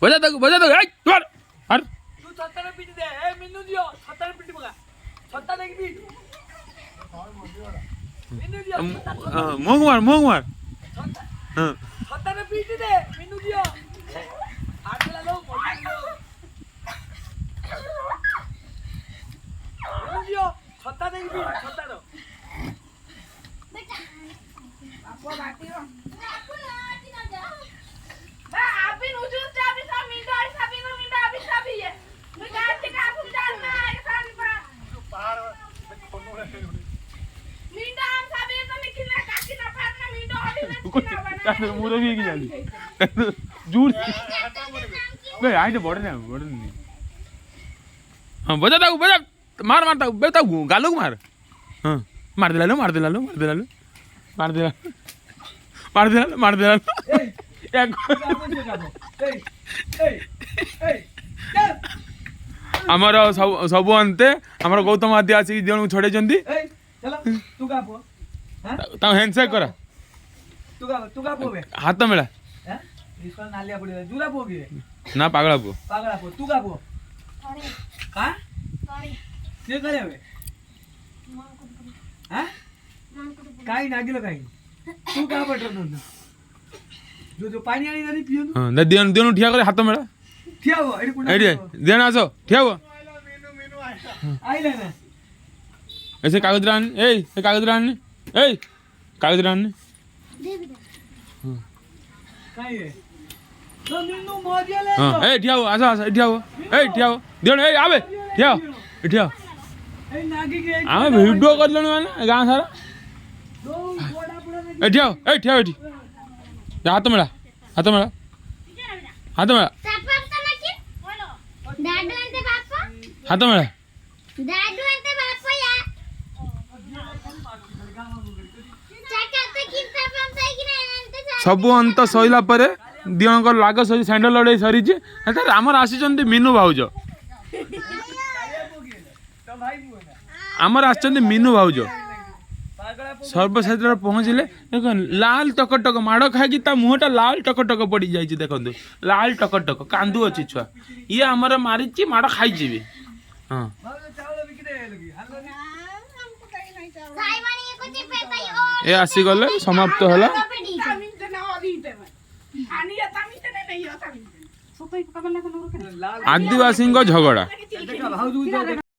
बजा दो ए तोर हर तू छत्ता ने पीट दे ए मिन्नू दियो छत्ता ने पीट बगा छत्ता ने पीट मिन्नू दियो मोंग मार हां छत्ता ने पीट दे मिन्नू दियो हाथ ला लो मिन्नू दियो छत्ता ने पीट छत्ता दो बेटा आपको बाटी रो आपको लाटी ना जा बा आप इन उजुर चाबी सा मिंडा साबी नो मिंडा अभी साबी है मैं गांव के का फुल डाल ना है साबी पर पहाड़ कोनो रे मिंडा हम साबी तो निकलना काकी ना फाट ना मिंडा अभी ना का मुरे भी की जाली जूर बे आई तो बड़े नहीं हां बजा मार मारता बेटा गालो मार हां मार दे लालो आमर सब अंते आमर गौतम आदि आसी जन छड़े चंदी चलो तू गापो हां ता हैंडशेक करा तू गापो बे हाथ मेला हैं इसको नालिया पड़ी जुरा पोगी ना पागला पो तू गापो अरे हां ये करे बे हां काय नागिलो काय तू का पटरनो जो पानी आनी नहीं पियो हां देनु ठिया करे हाथ मेला ठिया हो एडी कुंडा एडी देना आसो ठिया हो आइले ना ऐसे कागज रान कागज रान दे दे काय है तो मिन्नू मोदिया ले हां ठिया हो आसो ठिया हो देनु आबे ठिया ए नागी के आमे वीडियो कर लेनु माने गां सारा दो गोडा पुडा ठिया हाथ मेला पापा हाथ तो नक्की बोलो दादू अंते बाप्पा मेला दादू अंते बाप्पा या चाचा तो किंता पंप कि ना अंते सब अंत सइला परे दियंकर लाग सही सैंडल लड़ाई सरी जे आमर आसी मीनू भाउज आमर आछंती मीनू भाउज सर्वसाधारण पहुँचले देख लाल टकटक माड़ खाई मुहटा लाल टकटक पड़ जाए देखो लाल टकटक कांदू अच्छी छुआ ये आमर मारी माड़ खाई भी हाँ ये आसी गले समाप्त होला आदिवासी झगड़ा।